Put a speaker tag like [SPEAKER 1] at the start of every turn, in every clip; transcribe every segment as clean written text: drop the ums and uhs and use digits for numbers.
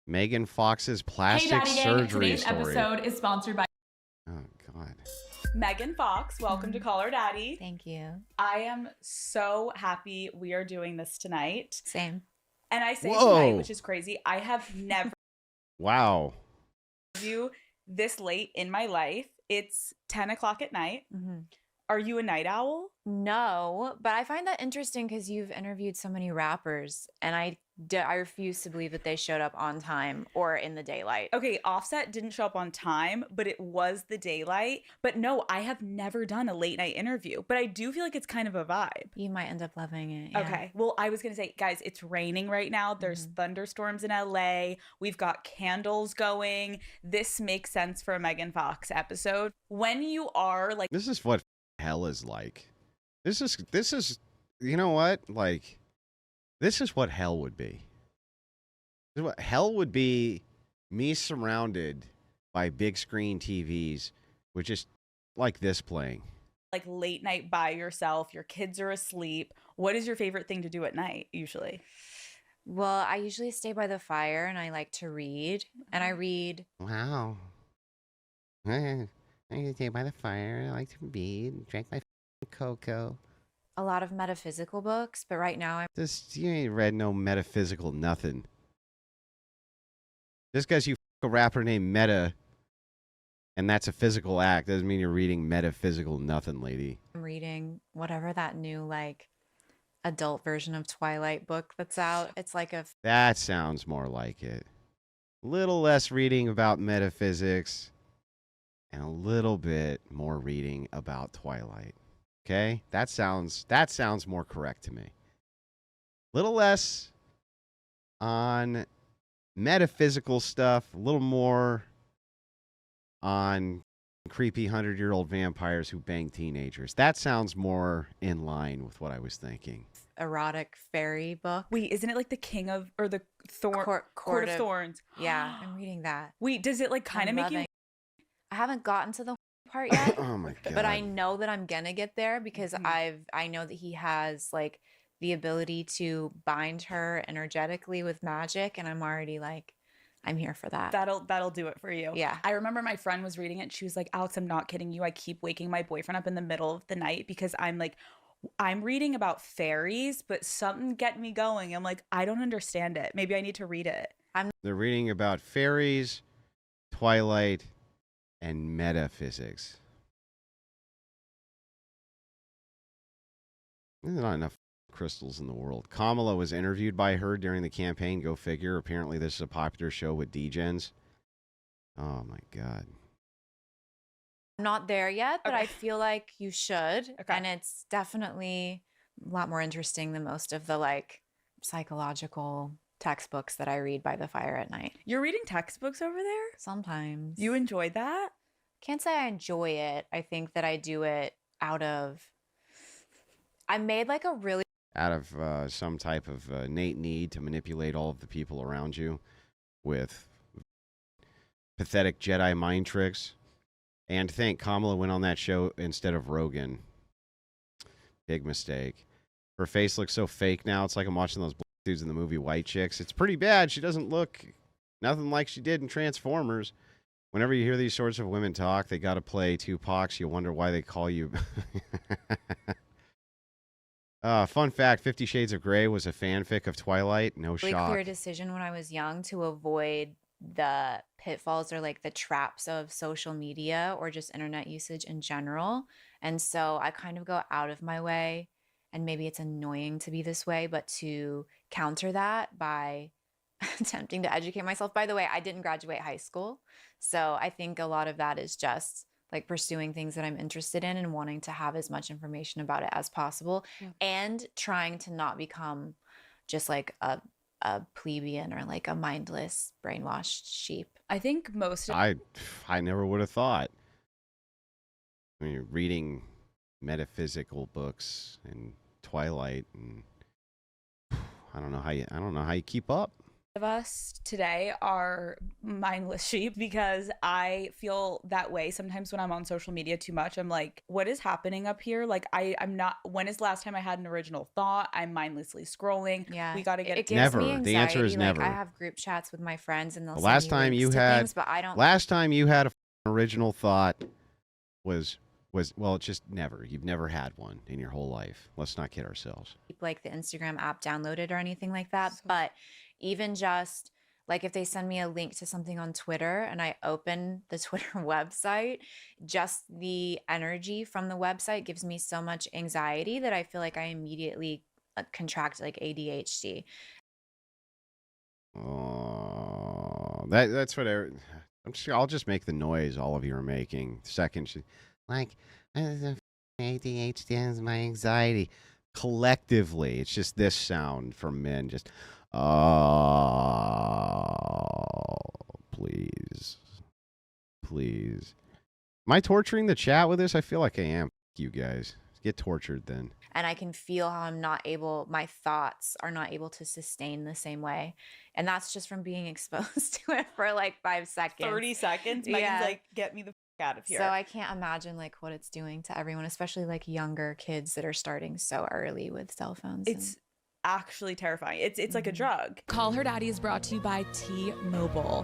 [SPEAKER 1] Megan Fox's plastic
[SPEAKER 2] Hey, Daddy Gang,
[SPEAKER 1] surgery
[SPEAKER 2] today's
[SPEAKER 1] story.
[SPEAKER 2] episode is sponsored by
[SPEAKER 1] Oh, God.
[SPEAKER 2] Megan Fox. Welcome to Call Her Daddy.
[SPEAKER 3] Thank you.
[SPEAKER 2] I am so happy we are doing this tonight.
[SPEAKER 3] Same.
[SPEAKER 2] And I say
[SPEAKER 1] Whoa.
[SPEAKER 2] tonight, which is crazy. I have never
[SPEAKER 1] Wow.
[SPEAKER 2] you this late in my life. It's 10 o'clock at night.
[SPEAKER 3] Mm-hmm.
[SPEAKER 2] Are you a night owl?
[SPEAKER 3] No, but I find that interesting because you've interviewed so many rappers, and I refuse to believe that they showed up on time or in the daylight.
[SPEAKER 2] Okay, Offset didn't show up on time, but it was the daylight. But no, I have never done a late night interview, but I do feel like it's kind of a vibe.
[SPEAKER 3] You might end up loving it. Yeah.
[SPEAKER 2] Okay. Well, I was going to say, guys, it's raining right now. There's thunderstorms in LA. We've got candles going. This makes sense for a Megan Fox episode. When you are like,
[SPEAKER 1] This is what hell is like. This is, you know what? Like, this is what hell would be. This is what hell would be, me surrounded by big screen TVs with just like this playing.
[SPEAKER 2] like late night by yourself, your kids are asleep. What is your favorite thing to do at night usually?
[SPEAKER 3] Well, I usually stay by the fire and I like to read. And I read.
[SPEAKER 1] Wow. I stay by the fire. I like to read, drink my cocoa.
[SPEAKER 3] A lot of metaphysical books, but right now
[SPEAKER 1] You ain't read no metaphysical nothing. Just because you a rapper named Meta, and that's a physical act, doesn't mean you're reading metaphysical nothing, lady.
[SPEAKER 3] I'm reading whatever that new like adult version of Twilight book that's out. It's like a
[SPEAKER 1] That sounds more like it. A little less reading about metaphysics, and a little bit more reading about Twilight. Okay? That sounds more correct to me. Little less on metaphysical stuff, a little more on creepy 100-year-old vampires who bang teenagers. That sounds more in line with what I was thinking.
[SPEAKER 3] erotic fairy book.
[SPEAKER 2] Wait, isn't it like the King of, or the Court of Thorns?
[SPEAKER 3] Yeah, I'm reading that.
[SPEAKER 2] Wait, does it like kind of make you?
[SPEAKER 3] I haven't gotten to the part yet.
[SPEAKER 1] Oh my God.
[SPEAKER 3] But I know that I'm gonna get there because
[SPEAKER 2] Mhm.
[SPEAKER 3] I know that he has like the ability to bind her energetically with magic, and I'm already like, I'm here for that.
[SPEAKER 2] That'll do it for you.
[SPEAKER 3] Yeah.
[SPEAKER 2] I remember my friend was reading it and she was like, Alex, I'm not kidding you. I keep waking my boyfriend up in the middle of the night because I'm reading about fairies, but something get me going. I'm like, I don't understand it. Maybe I need to read it.
[SPEAKER 1] They're reading about fairies, Twilight, and metaphysics. There's not enough crystals in the world. Kamala was interviewed by her during the campaign. Go figure. Apparently, this is a popular show with degens. Oh my God.
[SPEAKER 3] I'm not there yet, but
[SPEAKER 2] Okay.
[SPEAKER 3] I feel like you should.
[SPEAKER 2] Okay.
[SPEAKER 3] And it's definitely a lot more interesting than most of the like psychological textbooks that I read by the fire at night.
[SPEAKER 2] You're reading textbooks over there?
[SPEAKER 3] Sometimes.
[SPEAKER 2] You enjoy that?
[SPEAKER 3] Can't say I enjoy it. I think that I do it out of I made like a really
[SPEAKER 1] Out of some type of innate need to manipulate all of the people around you with pathetic Jedi mind tricks. And think Kamala went on that show instead of Rogan. Big mistake. Her face looks so fake now. It's like I'm watching those black dudes in the movie White Chicks. It's pretty bad. She doesn't look nothing like she did in Transformers. Whenever you hear these sorts of women talk, they got to play Tupac. You wonder why they call you. Fun fact, 50 Shades of Grey was a fanfic of Twilight. No
[SPEAKER 3] really
[SPEAKER 1] shock.
[SPEAKER 3] clear decision when I was young to avoid the pitfalls or like the traps of social media or just internet usage in general. And so I kind of go out of my way, and maybe it's annoying to be this way, but to counter that by attempting to educate myself. By the way, I didn't graduate high school. So I think a lot of that is just like pursuing things that I'm interested in and wanting to have as much information about it as possible, and trying to not become just like a plebeian or like a mindless, brainwashed sheep.
[SPEAKER 2] I think most of
[SPEAKER 1] I never would have thought. When you're reading metaphysical books and Twilight, and I don't know how you keep up.
[SPEAKER 2] of us today are mindless sheep because I feel that way sometimes when I'm on social media too much. I'm like, what is happening up here? Like I'm not, when is the last time I had an original thought? I'm mindlessly scrolling.
[SPEAKER 3] Yeah,
[SPEAKER 2] We got to
[SPEAKER 3] it
[SPEAKER 2] get
[SPEAKER 3] gives me
[SPEAKER 1] Never. The answer is
[SPEAKER 3] anxiety. Like I
[SPEAKER 1] never.
[SPEAKER 3] have group chats with my friends and they'll
[SPEAKER 1] The
[SPEAKER 3] send
[SPEAKER 1] last
[SPEAKER 3] me
[SPEAKER 1] time
[SPEAKER 3] links
[SPEAKER 1] you
[SPEAKER 3] to
[SPEAKER 1] had
[SPEAKER 3] things, but I don't.
[SPEAKER 1] last time you had a original thought was well, it's just never. You've never had one in your whole life. Let's not kid ourselves.
[SPEAKER 3] Keep like the Instagram app downloaded or anything like that.
[SPEAKER 2] So-
[SPEAKER 3] But even just like if they send me a link to something on Twitter and I open the Twitter website, just the energy from the website gives me so much anxiety that I feel like I immediately contract like ADHD.
[SPEAKER 1] Oh, that's what I'll just make the noise all of you are making. Second, like ADHD is my anxiety. Collectively, it's just this sound from men. Just please, please. Am I torturing the chat with this? I feel like I am. You guys get tortured then.
[SPEAKER 3] And I can feel how my thoughts are not able to sustain the same way. And that's just from being exposed to it for like 5 seconds.
[SPEAKER 2] 30 seconds. Megan's
[SPEAKER 3] Yeah.
[SPEAKER 2] like, get me the out of here.
[SPEAKER 3] So I can't imagine like what it's doing to everyone, especially like younger kids that are starting so early with cell phones.
[SPEAKER 2] It's actually terrifying. It's like a
[SPEAKER 3] Mhm.
[SPEAKER 2] drug. Call Her Daddy is brought to you by T-Mobile.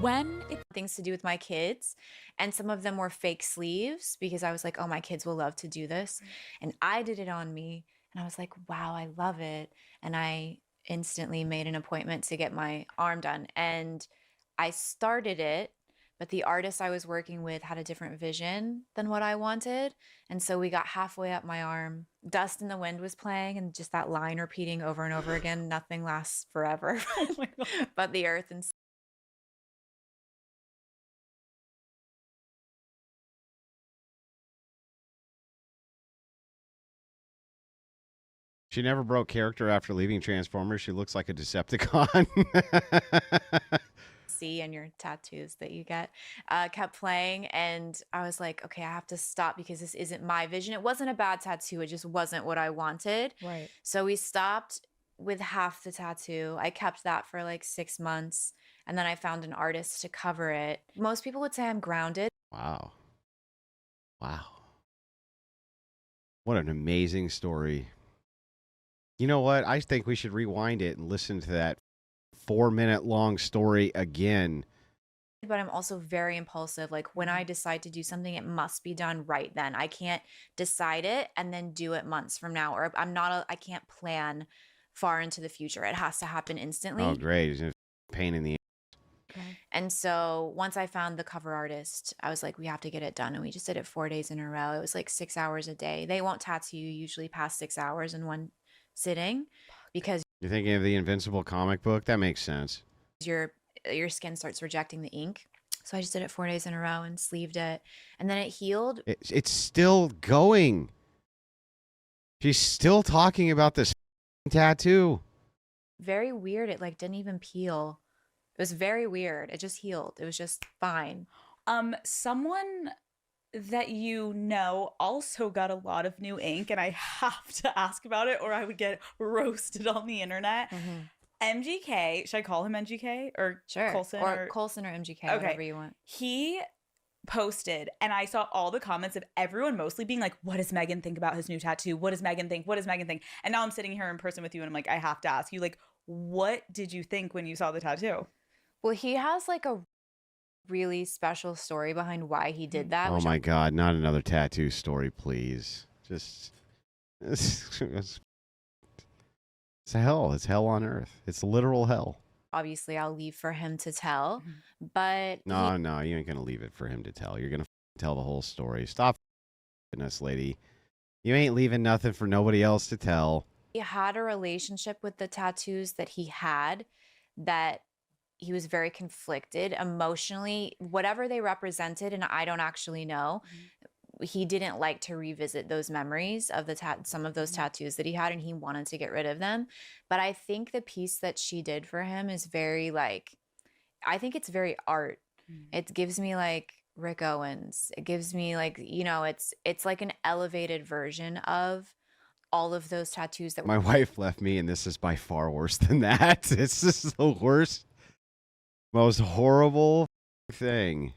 [SPEAKER 2] When it
[SPEAKER 3] things to do with my kids, and some of them were fake sleeves because I was like, oh, my kids will love to do this. And I did it on me and I was like, wow, I love it. And I instantly made an appointment to get my arm done. And I started it, but the artist I was working with had a different vision than what I wanted. And so we got halfway up my arm. Dust in the Wind was playing and just that line repeating over and over again. Nothing lasts forever,
[SPEAKER 2] Oh my God.
[SPEAKER 3] but the earth and
[SPEAKER 1] She never broke character after leaving Transformers. She looks like a Decepticon.
[SPEAKER 3] sea and your tattoos that you get kept playing. And I was like, okay, I have to stop because this isn't my vision. It wasn't a bad tattoo. It just wasn't what I wanted.
[SPEAKER 2] Right.
[SPEAKER 3] So we stopped with half the tattoo. I kept that for like 6 months. And then I found an artist to cover it. Most people would say I'm grounded.
[SPEAKER 1] Wow. Wow. What an amazing story. You know what? I think we should rewind it and listen to that 4-minute long story again.
[SPEAKER 3] But I'm also very impulsive. Like when I decide to do something, it must be done right then. I can't decide it and then do it months from now. Or I can't plan far into the future. It has to happen instantly.
[SPEAKER 1] Oh, great. It's a pain in the
[SPEAKER 2] Okay.
[SPEAKER 3] And so once I found the cover artist, I was like, we have to get it done. And we just did it 4 days in a row. It was like 6 hours a day. They won't tattoo you usually past 6 hours in one sitting because
[SPEAKER 1] You're thinking of the Invincible comic book? That makes sense.
[SPEAKER 3] your skin starts rejecting the ink. So I just did it 4 days in a row and sleeved it. And then it healed.
[SPEAKER 1] It's still going. She's still talking about this tattoo.
[SPEAKER 3] Very weird. It like didn't even peel. It was very weird. It just healed. It was just fine.
[SPEAKER 2] Someone that you know also got a lot of new ink, and I have to ask about it or I would get roasted on the internet. MGK, should I call him MGK or
[SPEAKER 3] Sure.
[SPEAKER 2] Coulson
[SPEAKER 3] or Coulson or MGK,
[SPEAKER 2] Okay.
[SPEAKER 3] whatever you want.
[SPEAKER 2] He posted, and I saw all the comments of everyone mostly being like, what does Megan think about his new tattoo? What does Megan think? What does Megan think? And now I'm sitting here in person with you and I'm like, I have to ask you, like, what did you think when you saw the tattoo?
[SPEAKER 3] Well, he has like a really special story behind why he did that.
[SPEAKER 1] Oh
[SPEAKER 3] which
[SPEAKER 1] my God, not another tattoo story, please. Just it's hell. It's hell on earth. It's literal hell.
[SPEAKER 3] obviously I'll leave for him to tell. But
[SPEAKER 1] No, you ain't gonna leave it for him to tell. You're gonna tell the whole story. Stop us, lady. You ain't leaving nothing for nobody else to tell.
[SPEAKER 3] he had a relationship with the tattoos that he had that he was very conflicted emotionally, whatever they represented, and I don't actually know. He didn't like to revisit those memories of some of those tattoos that he had, and he wanted to get rid of them. But I think the piece that she did for him is very like, I think it's very art. It gives me like Rick Owens. It gives me like, it's like an elevated version of all of those tattoos that
[SPEAKER 1] My wife left me, and this is by far worse than that. This is the worst, most horrible thing.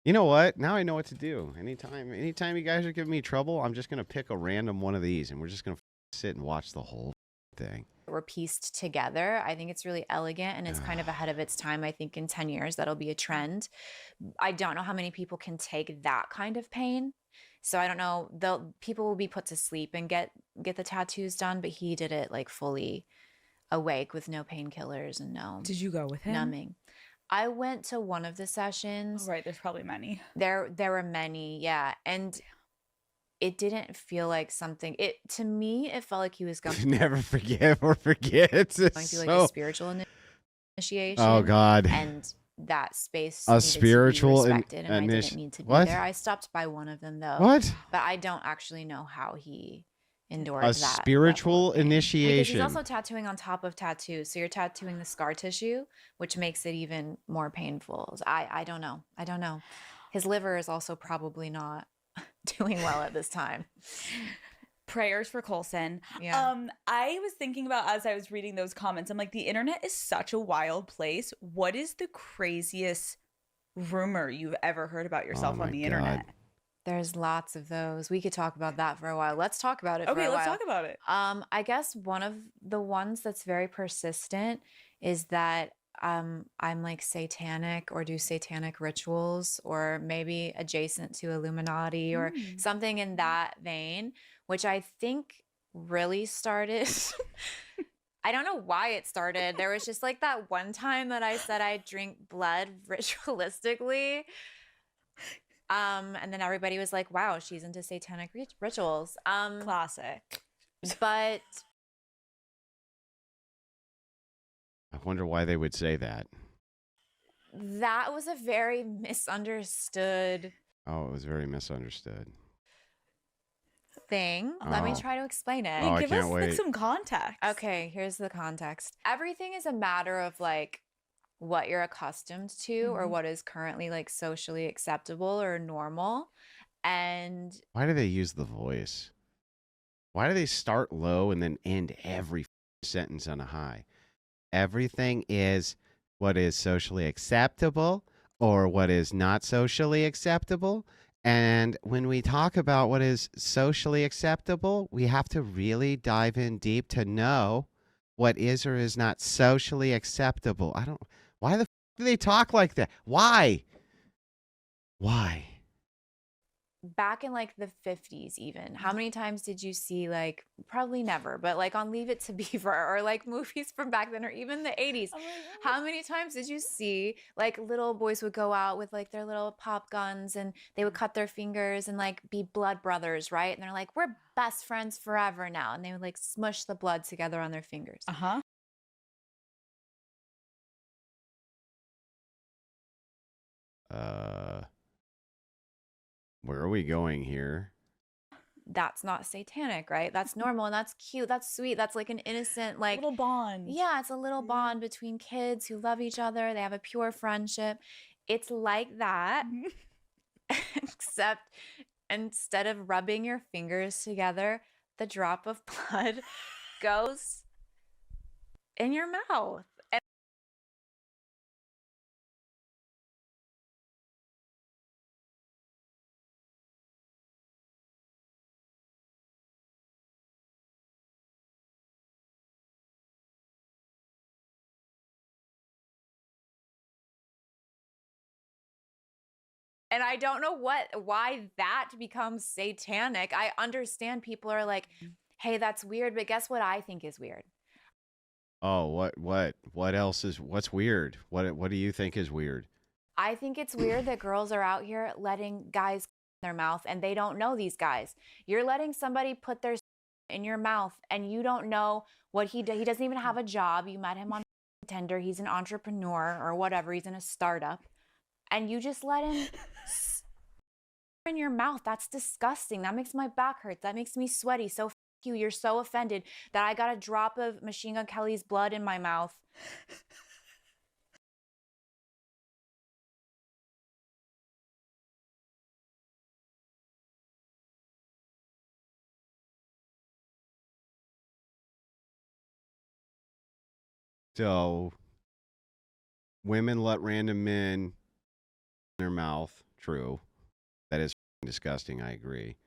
[SPEAKER 1] You know what? Now I know what to do. Anytime you guys are giving me trouble, I'm just gonna pick a random one of these, and we're just gonna sit and watch the whole thing.
[SPEAKER 3] were pieced together. I think it's really elegant and it's kind of ahead of its time. I think in 10 years, that'll be a trend. I don't know how many people can take that kind of pain. So I don't know. People will be put to sleep and get the tattoos done, but he did it like fully awake with no painkillers and no
[SPEAKER 2] Did you go with him?
[SPEAKER 3] numbing. I went to one of the
[SPEAKER 2] Oh,
[SPEAKER 3] sessions.
[SPEAKER 2] right. There's probably many.
[SPEAKER 3] There were many, yeah. And it didn't feel like something. To me, it felt like he was going
[SPEAKER 1] Never forgive or forget. It's
[SPEAKER 3] through like a
[SPEAKER 1] so.
[SPEAKER 3] spiritual initiation.
[SPEAKER 1] Oh God.
[SPEAKER 3] And that space
[SPEAKER 1] A
[SPEAKER 3] needed
[SPEAKER 1] spiritual
[SPEAKER 3] to be respected, and I didn't
[SPEAKER 1] initi-
[SPEAKER 3] need to be
[SPEAKER 1] What?
[SPEAKER 3] there. I stopped by one of them though,
[SPEAKER 1] What?
[SPEAKER 3] but I don't actually know how he endured
[SPEAKER 1] A
[SPEAKER 3] that
[SPEAKER 1] spiritual
[SPEAKER 3] level of pain. Because
[SPEAKER 1] initiation.
[SPEAKER 3] he's also tattooing on top of tattoos, so you're tattooing the scar tissue, which makes it even more painful. I don't know. I don't know. His liver is also probably not doing well at this time.
[SPEAKER 2] Prayers for Coulson.
[SPEAKER 3] Yeah.
[SPEAKER 2] I was thinking about, as I was reading those comments, I'm like, the internet is such a wild place. What is the craziest rumor you've ever heard about yourself
[SPEAKER 1] my
[SPEAKER 2] on the
[SPEAKER 1] God.
[SPEAKER 2] internet?
[SPEAKER 3] There's lots of those. We could talk about that for a while. Let's talk about it for
[SPEAKER 2] Okay,
[SPEAKER 3] a
[SPEAKER 2] let's
[SPEAKER 3] while.
[SPEAKER 2] talk about it.
[SPEAKER 3] I guess one of the ones that's very persistent is that I'm like satanic or do satanic rituals or maybe adjacent to Illuminati or something in that vein, which I think really started. I don't know why it started. There was just like that one time that I said I drink blood ritualistically. And then everybody was like, wow, she's into satanic rituals.
[SPEAKER 2] Classic.
[SPEAKER 3] But
[SPEAKER 1] I wonder why they would say that.
[SPEAKER 3] that was a very misunderstood
[SPEAKER 1] Oh, it was very misunderstood.
[SPEAKER 3] thing. Let me
[SPEAKER 1] Oh.
[SPEAKER 3] try to explain it.
[SPEAKER 1] Oh, I
[SPEAKER 2] Give
[SPEAKER 1] can't
[SPEAKER 2] us like
[SPEAKER 1] wait.
[SPEAKER 2] some context.
[SPEAKER 3] Okay, here's the context. Everything is a matter of like what you're accustomed to or what is currently like socially acceptable or normal. And
[SPEAKER 1] Why do they use the voice? Why do they start low and then end every sentence on a high? Everything is what is socially acceptable or what is not socially acceptable. And when we talk about what is socially acceptable, we have to really dive in deep to know what is or is not socially acceptable. Why the do they talk like that? Why?
[SPEAKER 3] back in like the 50s even, how many times did you see, like, probably never, but like on Leave It to Beaver or like movies from back then or even the 80s, how many times did you see like little boys would go out with like their little pop guns and they would cut their fingers and like be blood brothers, right? And they're like, we're best friends forever now, and they would like smush the blood together on their fingers.
[SPEAKER 2] Uh-huh.
[SPEAKER 1] Where are we going here?
[SPEAKER 3] That's not satanic, right? That's normal and that's cute, that's sweet, that's like an innocent, like,
[SPEAKER 2] Little bond.
[SPEAKER 3] yeah, it's a little bond between kids who love each other, they have a pure friendship. It's like that, except instead of rubbing your fingers together, the drop of blood goes in your mouth. And I don't know why that becomes satanic. I understand people are like, hey, that's weird, but guess what I think is weird?
[SPEAKER 1] Oh, what else is what's weird? What do you think is weird?
[SPEAKER 3] I think it's weird that girls are out here letting guys in their mouth and they don't know these guys. You're letting somebody put their in your mouth and you don't know what he does. He doesn't even have a job. You met him on Tinder. He's an entrepreneur or whatever. He's in a startup. And you just let him in your mouth. That's disgusting. That makes my back hurt. That makes me sweaty. So you. You're so offended that I got a drop of Machine Gun Kelly's blood in my mouth.
[SPEAKER 1] So women let random men in their mouth. True. That is disgusting. I agree.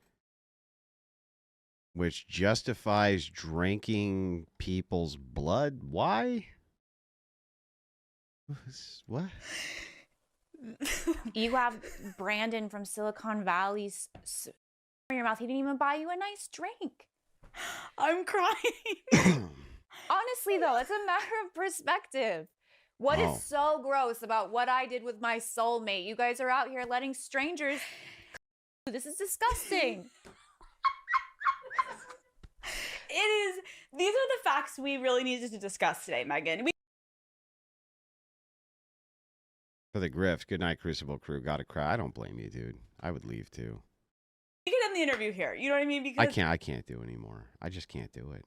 [SPEAKER 1] Which justifies drinking people's blood. Why? What?
[SPEAKER 3] You have Brandon from Silicon Valley's in your mouth. He didn't even buy you a nice drink.
[SPEAKER 2] I'm crying.
[SPEAKER 3] Honestly, though, it's a matter of perspective. What
[SPEAKER 1] Oh.
[SPEAKER 3] is so gross about what I did with my soulmate? You guys are out here letting strangers. This is disgusting.
[SPEAKER 2] It is. These are the facts we really needed to discuss today, Megan.
[SPEAKER 1] For the grift. Good night, Crucible crew. Gotta cry. I don't blame you, dude. I would leave too.
[SPEAKER 2] We could end the interview here. You know what I mean? Because
[SPEAKER 1] I can't do anymore. I just can't do it.